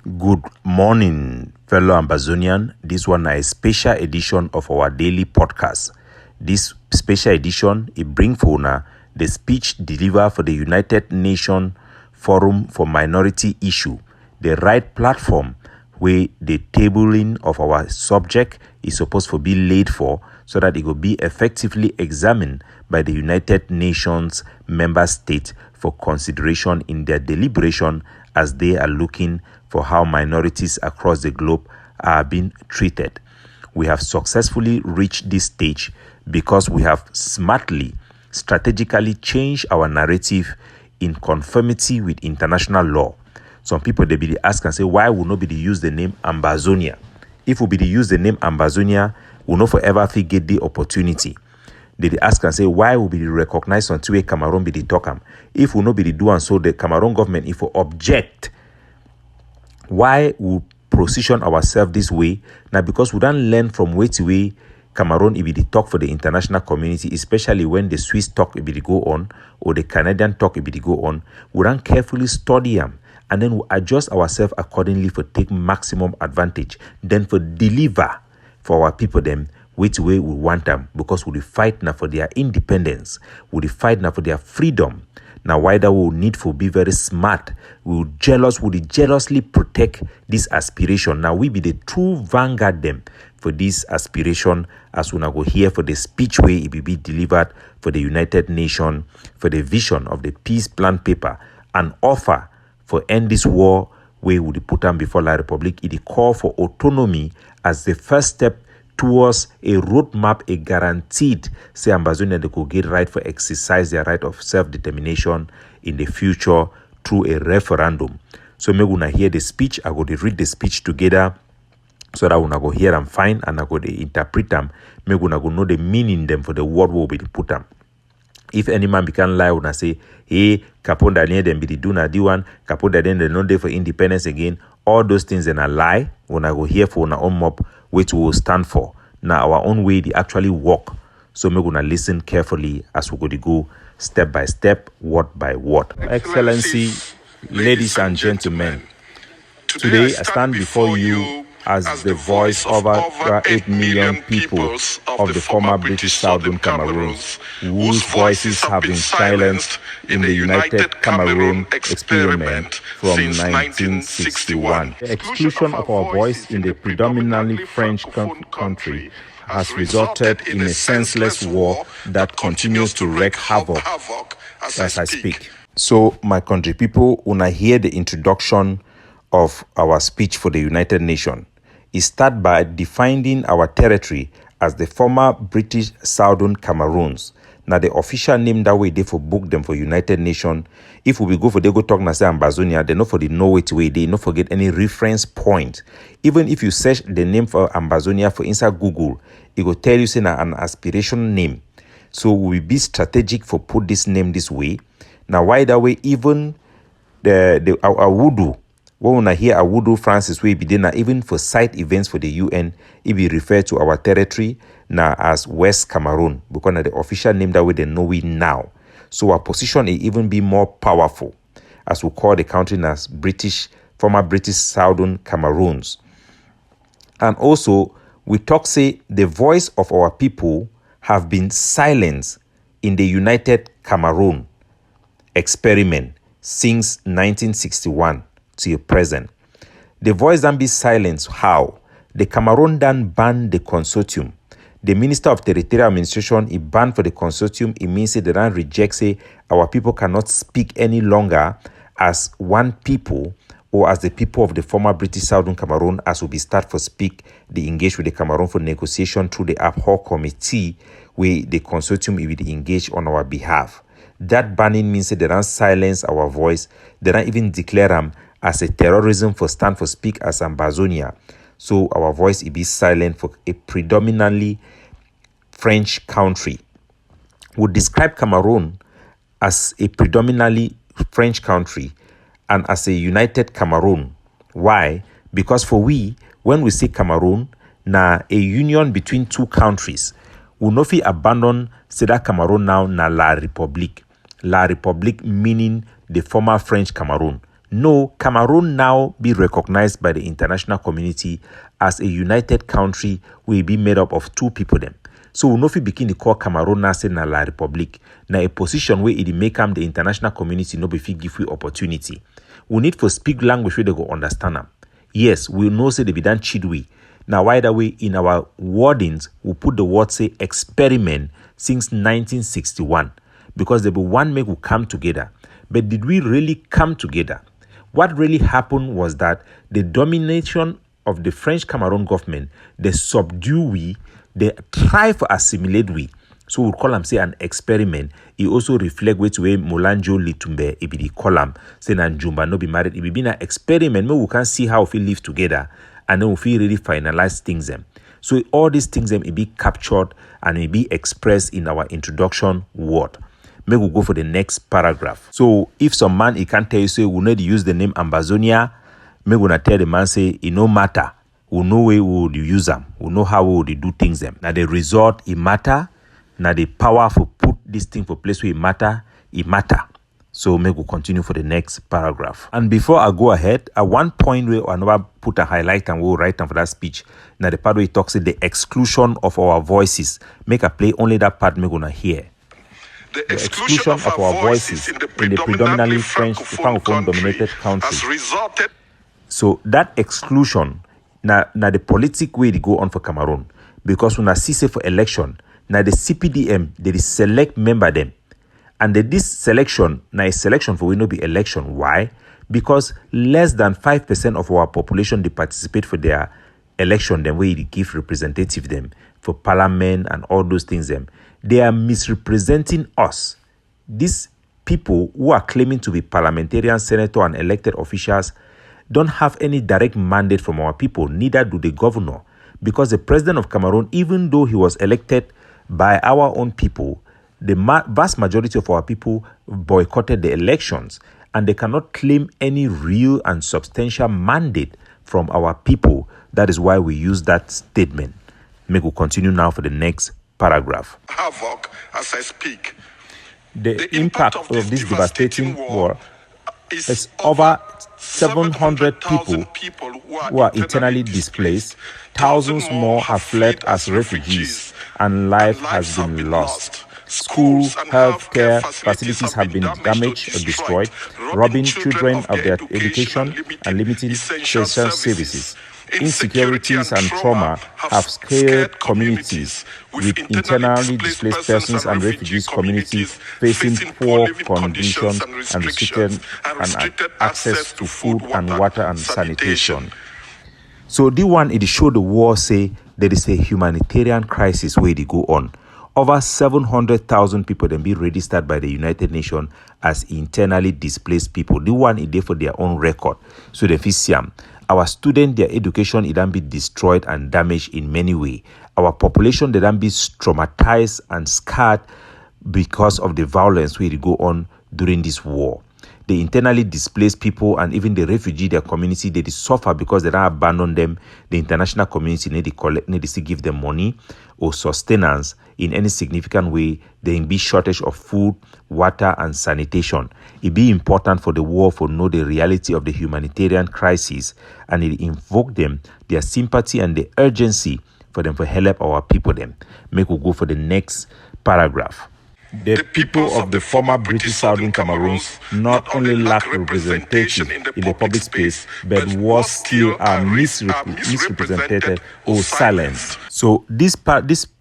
Good morning, fellow Ambazonian. This one is a special edition of our daily podcast. This special edition, it brings for the speech delivered for the United Nations Forum for Minority Issue, the right platform where the tabling of our subject is supposed to be laid for so that it will be effectively examined by the United Nations member states for consideration in their deliberation as they are looking for how minorities across the globe are being treated. We have successfully reached this stage because we have smartly, strategically changed our narrative in conformity with international law. Some people, they be ask and say, why will nobody use the name Ambazonia? If we be use the name Ambazonia, we'll not forever get the opportunity. They ask and say, why will be recognized until Cameroon be the talkam? If we not be the do and so the Cameroon government, if we object, why we position ourselves this way? Now, because we don't learn from way to way Cameroon it be the talk for the international community, especially when the Swiss talk it be the go on or the Canadian talk it be the go on. We don't carefully study them and then we adjust ourselves accordingly for take maximum advantage. Then for deliver for our people them which way we want them, because we fight now for their independence, we fight now for their freedom. Now, why that we need to be very smart, we jealously protect this aspiration. Now, we be the true vanguard them for this aspiration as we now go here for the speech way it will be delivered for the United Nations, for the vision of the peace plan paper, and offer for end this war way would put them before La Republic. It call for autonomy as the first step towards a roadmap, a guaranteed, say Ambazonia, they could get right for exercise their right of self-determination in the future through a referendum. So me gonna hear the speech, I go to read the speech together so that when I go hear them fine and I go to interpret them, me gonna go know the meaning them for the word will be put them. If any man can lie when I say, hey, Capo Daniel them be the do na di one, Capo Daniel they not there for independence again, all those things then a lie when I go here for our own mob, which we will stand for. Now our own way they actually work. So we're gonna listen carefully as we go to go step by step, word by word. Excellency, ladies and gentlemen, today I stand before you as the voice of over 8 million people of the former British Southern Cameroon, whose voices have been silenced in the United Cameroon experiment from 1961. The exclusion of our voice in the predominantly French country has resulted in a senseless war that continues to wreak havoc as I speak. So, my country people, when I hear the introduction of our speech for the United Nations, it starts by defining our territory as the former British Southern Cameroons. Now the official name that way they for book them for United Nations. If we go for they go talk na say Ambazonia, they not for the know which way they not forget any reference point. Even if you search the name for Ambazonia for inside Google, it will tell you say na an aspiration name. So we be strategic for put this name this way. Now why that way even our Awudu. When I hear Awudu Francis we be there even for site events for the UN, it be referred to our territory now as West Cameroon because the official name that way they know it now. So our position is even be more powerful as we call the country as former British Southern Cameroons. And also we talk say the voice of our people have been silenced in the United Cameroon experiment since 1961. To your present. The voice then be silenced. How? The Cameroon then banned the consortium. The Minister of Territorial Administration, he banned for the consortium. It means that they then reject, say, our people cannot speak any longer as one people or as the people of the former British Southern Cameroon as will be start for speak, they engage with the Cameroon for negotiation through the ad hoc committee where the consortium will be engaged on our behalf. That banning means that they don't silence our voice. They don't even declare them as a terrorism for stand for speak as Ambazonia. So our voice will be silent for a predominantly French country. We describe Cameroon as a predominantly French country and as a united Cameroon. Why? Because for we, when we say Cameroon, na a union between two countries, we no fit abandon say that Cameroon now na La République. La République meaning the former French Cameroon. No, Cameroon now be recognized by the international community as a united country will be made up of two people them. So we no fit begin to call Cameroon now say na La Republic. Na a position where it make the international community no be fit give we opportunity. We need to speak language where they go understand them. Yes, we know say they be done cheat we. Now why that way in our wordings we put the word say experiment since 1961 because there be one make we come together. But did we really come together? What really happened was that the domination of the French Cameroon government, they subdue we, they try to assimilate we. So we call them say an experiment. It also reflect which way Molanjo Litumbe it be the column say na Njumba no be married. It be an experiment. Maybe we can see how we live together and then we really finalize things them. So all these things them it be captured and it be expressed in our introduction word. Maybe we go for the next paragraph. So if some man he can tell you say we need to use the name Ambazonia, maybe we tell the man say it no matter. We know where we would use them. We know how we would do things them. Now the result it matter. Now the power for put this thing for place where it matter. So maybe we'll continue for the next paragraph. And before I go ahead, at one point where I never put a highlight and we'll write down for that speech. Now the part where it talks about the exclusion of our voices. Make a play only that part we're gonna hear. The exclusion of our voices in the predominantly French Francophone dominated country has resulted. So that exclusion now the politic way to go on for Cameroon because when I see say for election. Now the CPDM, they select member them. And this selection, now a selection for we no be election. Why? Because less than 5% of our population they participate for their election, then we give representative them for parliament and all those things them. They are misrepresenting us. These people who are claiming to be parliamentarian, senator, and elected officials don't have any direct mandate from our people, neither do the governor. Because the president of Cameroon, even though he was elected by our own people, the vast majority of our people boycotted the elections and they cannot claim any real and substantial mandate from our people. That is why we use that statement. May we continue now for the next paragraph. Havoc as I speak. The impact of this devastating war is over 700 people who are internally displaced. Thousands more have fled as refugees and life has been lost. School, healthcare facilities have been damaged or destroyed, robbing children of their education and limiting essential services. Insecurities and trauma have scared communities, with internally displaced persons and refugees communities facing poor conditions and restricted access to food and water and sanitation. So the one it show the war say there is a humanitarian crisis where they go on. Over 700,000 people then be registered by the United Nations as internally displaced people. The one is there for their own record. So the FISIAM, our students, their education, it then be destroyed and damaged in many ways. Our population, they then be traumatized and scarred because of the violence where they go on during this war. The internally displaced people and even the refugee, their community, they suffer because they don't abandon them. The international community need to give them money or sustenance in any significant way. There will be shortage of food, water, and sanitation. It be important for the war to know the reality of the humanitarian crisis, and it invoke them, their sympathy and the urgency for them to help our people them. Make we go for the next paragraph. The people of the former British Southern Cameroons not only lack representation in the public space, but worse still are misrepresented or silenced. So this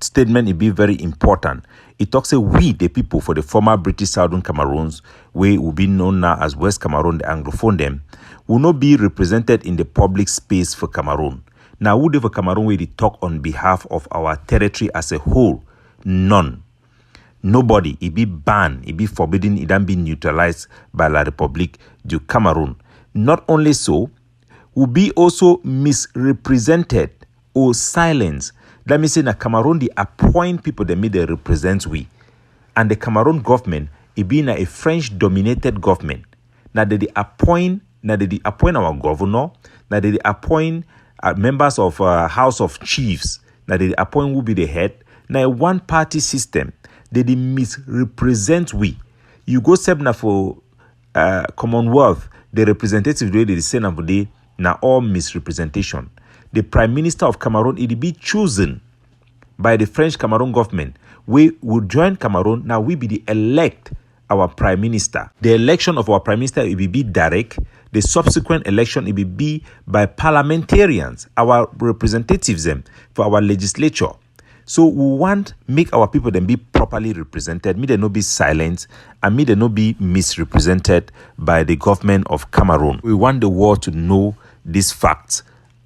statement will be very important. It talks about we, the people for the former British Southern Cameroons, we will be known now as West Cameroon, the Anglophone them, will not be represented in the public space for Cameroon. Now, who do for Cameroon we talk on behalf of our territory as a whole? None. Nobody. It be banned, it be forbidden, it don't be neutralized by La République du Cameroon. Not only so, will be also misrepresented or silenced. That means in Cameroon, they appoint people that may they represent we. And the Cameroon government, it being a French-dominated government. Now they appoint our governor, now they appoint members of House of Chiefs, now they appoint who be the head. Now a one-party system. They misrepresent we. You go Sebna for Commonwealth, the representative way they say today now all misrepresentation. The Prime Minister of Cameroon it be chosen by the French Cameroon government. We will join Cameroon. Now we be the elect our Prime Minister. The election of our Prime Minister it will be direct. The subsequent election it will be by parliamentarians, our representatives them for our legislature. So we want make our people then be properly represented. Me they not be silent and me they not be misrepresented by the government of Cameroon. We want the world to know these facts.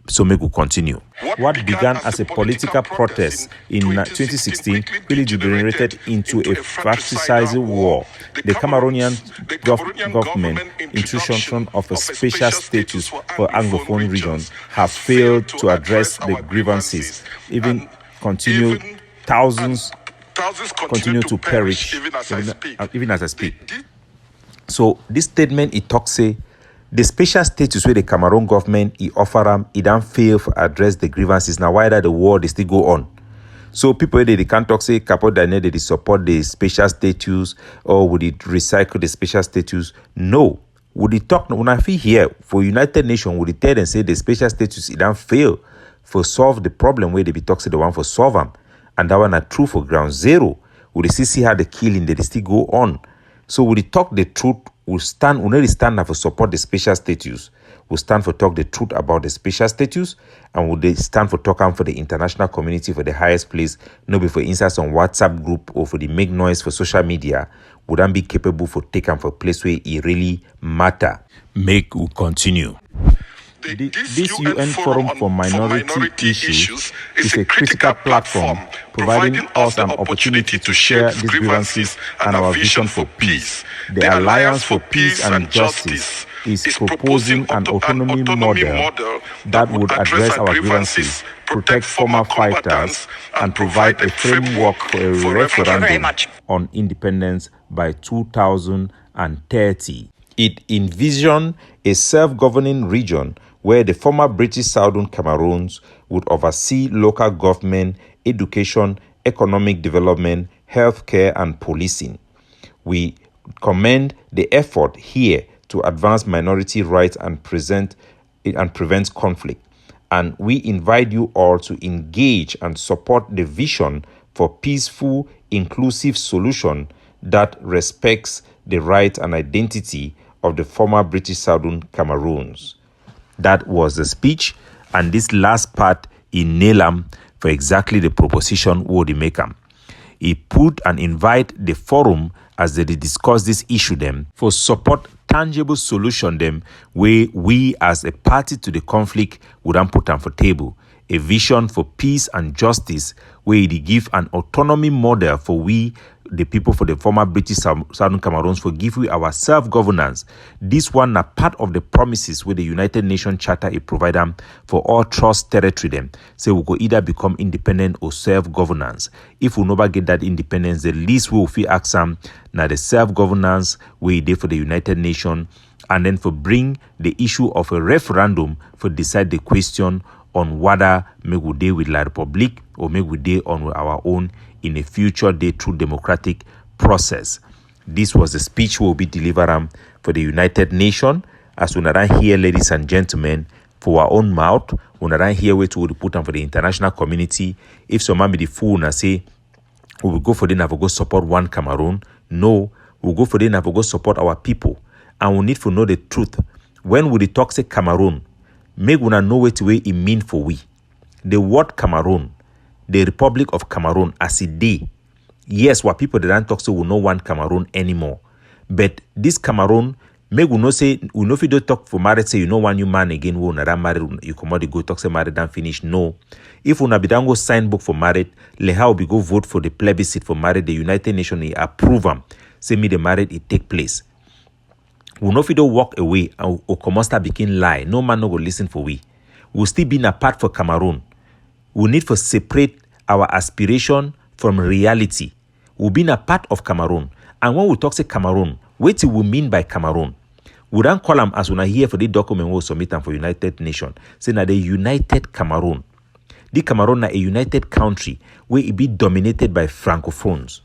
So make we continue. What began as a political protest in 2016 really degenerated into a fratricide war. The Cameroonian government introduction of a special status for Anglophone regions have failed to address the grievances. Even thousands continue to perish even as I speak. So this statement it talks say the special status where the Cameroon government offer them, it don't fail to address the grievances. Now, why that the war they still go on? So people they can't talk say Capo Daniel they support the special status or would it recycle the special status? No. Would it talk when I feel here for United Nations would it tell and say the special status it don't fail for solve the problem where they be talking the one for solve them, and that one are true for ground zero. Would they see how the killing they still go on? So would it talk the truth? We not stand for support the special status. We stand for talk the truth about the special status, and would they stand for talk for the international community for the highest place, not be for instance on WhatsApp group or for the make noise for social media, wouldn't be capable for taking for place where it really matter. Make we continue. This UN Forum for Minority Issues is a critical platform providing us an opportunity to share these grievances and our vision for peace. The Alliance for Peace and Justice is proposing an autonomy model that would address our grievances, protect former fighters, and provide a framework for a referendum on independence by 2030. It envisioned a self-governing region where the former British Southern Cameroons would oversee local government, education, economic development, healthcare, and policing. We commend the effort here to advance minority rights and prevent conflict. And we invite you all to engage and support the vision for peaceful, inclusive solution that respects the rights and identity of the former British Southern Cameroons. That was the speech, and this last part in Nelam for exactly the proposition would he make them. He put and invite the forum as they discuss this issue them for support tangible solution them where we as a party to the conflict would put them for table. A vision for peace and justice where they give an autonomy model for we, the people for the former British Southern Cameroons, for give we our self-governance. This one are part of the promises where the United Nations Charter it provide them for all trust territory them. So we could either become independent or self-governance. If we never get that independence, the least we will feel ask them now the self-governance we did for the United Nations, and then for bring the issue of a referendum for decide the question on whether make we deal with La Republic or make we deal on our own in a future day through democratic process. This was the speech will be delivered for the United Nations. As we not hear, ladies and gentlemen, for our own mouth, we not hear where to put them for the international community. If someone be the fool and say, we will go for them to go support one Cameroon. No, we'll go for them to go support our people. And we need to know the truth. When we talk say Cameroon, make una know what way it mean for we. The word Cameroon, the Republic of Cameroon as a day. Yes, what people that don't talk so will not want Cameroon anymore. But this Cameroon, make we no say we no fit talk for marriage say you know one new man again who na married you come out go talk say married and finish. No. If una be dan go sign book for married, le how be go vote for the plebiscite for married, the United Nations approve them. Say me the married it take place. We no fit walk away and or come start begin lie. No man no go listen for we. We'll still be apart for Cameroon. We need to separate our aspiration from reality. We'll be a part of Cameroon. And when we talk say Cameroon, what do we mean by Cameroon? We don't call them as we are here for the document we submit them for United Nations. Say na the United Cameroon. The Cameroon na a united country where it be dominated by Francophones.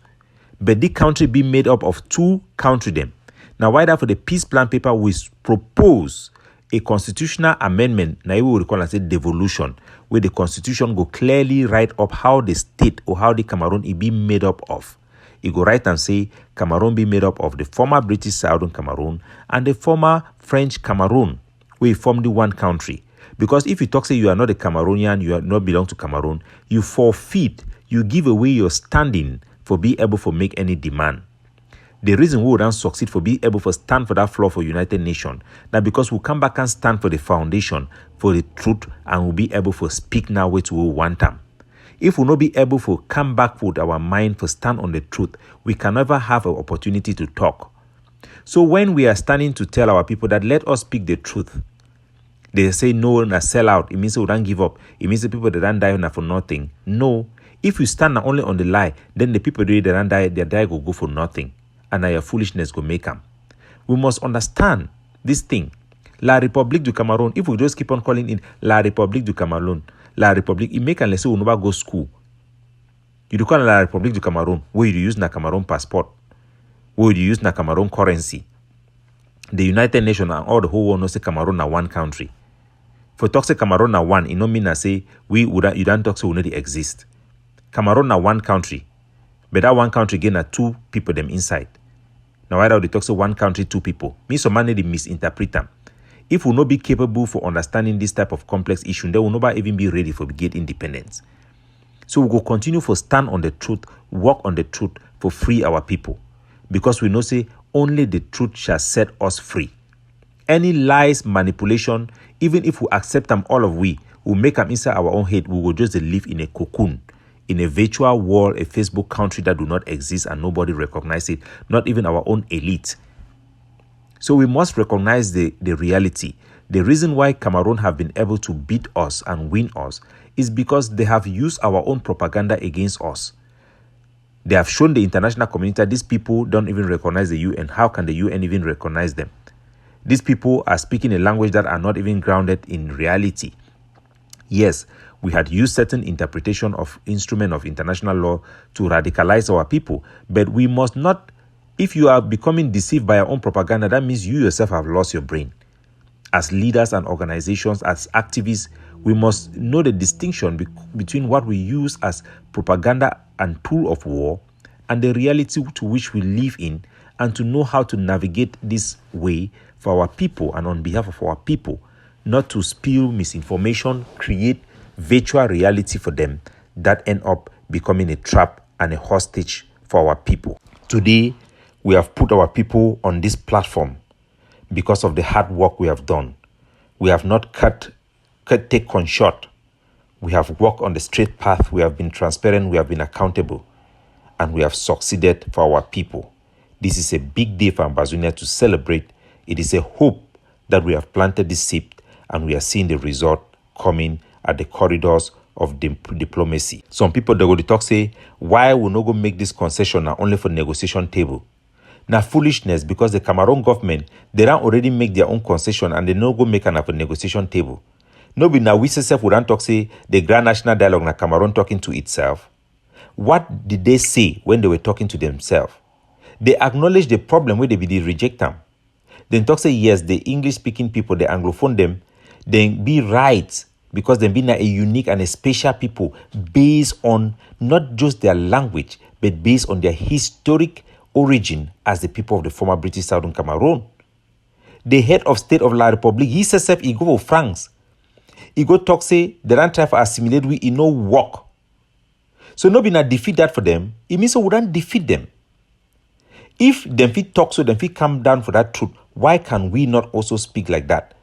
But the country be made up of two country them. Now, why that for the peace plan paper, we propose a constitutional amendment, now we will call it devolution, where the constitution go clearly write up how the state or how the Cameroon it be made up of. It go write and say Cameroon be made up of the former British Southern Cameroon and the former French Cameroon, where form the one country. Because if you talk say you are not a Cameroonian, you are not belong to Cameroon, you forfeit, you give away your standing for being able to make any demand. The reason we wouldn't succeed for being able to stand for that floor for United Nations, that because we come back and stand for the foundation, for the truth, and we'll be able to speak now which we want them. If we'll not be able to come back with our mind to stand on the truth, we can never have an opportunity to talk. So when we are standing to tell our people that let us speak the truth, they say no, na sell out. It means we don't give up. It means the people that don't die for nothing. No. If you stand only on the lie, then the people that don't die, their die will go for nothing. And your foolishness go make them. We must understand this thing. La République du Cameroun, if we just keep on calling it La République du Cameroun, La République, it make unless we never go school. You do call it La République du Cameroun, where you use na Cameroon passport, where you use na Cameroon currency. The United Nations and all the whole world know say Cameroon na one country. For talk say Cameroon na one, it no mean that say you don't talk so we not exist. Cameroon na one country, but that one country again are two people them inside. Now why they talk say one country, two people? Me some man they misinterpret them. If we not be capable for understanding this type of complex issue, then we will not even be ready for get independence. So we will continue for stand on the truth, work on the truth for free our people. Because we know say only the truth shall set us free. Any lies, manipulation, even if we accept them all of we make them inside our own head, we will just live in a cocoon, in a virtual world, a Facebook country that do not exist and nobody recognize it, not even our own elite. So we must recognize the reality. The reason why Cameroon have been able to beat us and win us is because they have used our own propaganda against us. They have shown the international community that these people don't even recognize the UN. How can the UN even recognize them? These people are speaking a language that are not even grounded in reality. Yes, we had used certain interpretation of instrument of international law to radicalize our people, but we must not, if you are becoming deceived by your own propaganda, that means you yourself have lost your brain. As leaders and organizations, as activists, we must know the distinction between what we use as propaganda and tool of war and the reality to which we live in, and to know how to navigate this way for our people and on behalf of our people, not to spew misinformation, create virtual reality for them that end up becoming a trap and a hostage for our people. Today, we have put our people on this platform because of the hard work we have done. We have not take on short. We have walked on the straight path. We have been transparent. We have been accountable. And we have succeeded for our people. This is a big day for Ambazonia to celebrate. It is a hope that we have planted this seed and we are seeing the result coming at the corridors of diplomacy. Some people they go to talk say, why we no go make this concession now only for negotiation table? Now foolishness, because the Cameroon government, they don't already make their own concession and they no go make an negotiation table. No be now we self we don't talk say the Grand National Dialogue na Cameroon talking to itself. What did they say when they were talking to themselves? They acknowledge the problem where they be reject them. Then talk say yes, the English speaking people, the Anglophone them, then be right because they be a unique and a special people based on not just their language, but based on their historic origin as the people of the former British Southern Cameroon. The head of state of La République, he says he go for France. He go talk say they don't try to assimilate we in no work. So no be na defeat that for them. It means we don't defeat them. If them fit talk so them fit come down for that truth, why can we not also speak like that?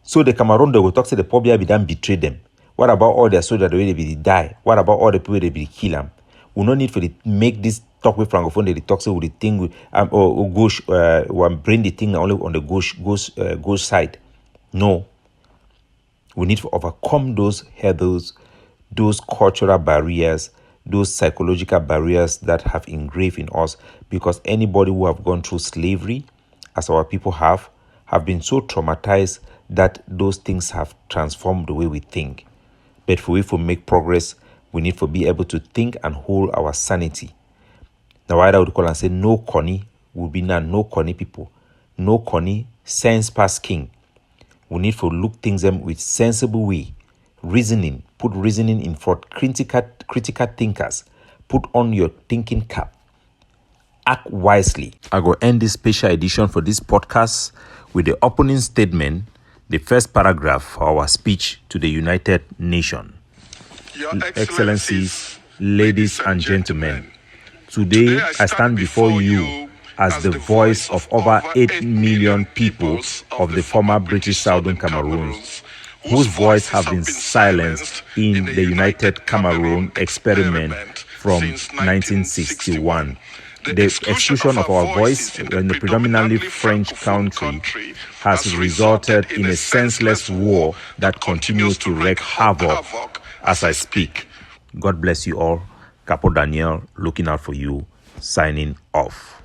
So the Cameroon they will talk say the Pobia be done betray them. What about all their soldiers the way they be die? What about all the people they be kill them? We no need for the make this talk with francophone. They talk say with the thing with or gauche bring the thing only on the gauche side. No, we need to overcome those hurdles, those cultural barriers, those psychological barriers that have engraved in us, because anybody who have gone through slavery, as our people have been so traumatized that those things have transformed the way we think. But for if we make progress, we need to be able to think and hold our sanity. Now, I would call and say no corny will be now no corny people. No corny, sense pass king. We need to look things them with sensible way. Reasoning, put reasoning in front. Critical thinkers, put on your thinking cap. Act wisely. I go end this special edition for this podcast with the opening statement, the first paragraph of our speech to the United Nations. Your Excellencies, ladies and gentlemen, today I stand before you as the voice of over 8 million people of the former British Southern Cameroons, whose voice have been silenced in the United Cameroon experiment from 1961. The exclusion of our voice in a predominantly French country has resulted in a senseless war that continues to wreak havoc as I speak. God bless you all. Capo Daniel, looking out for you, signing off.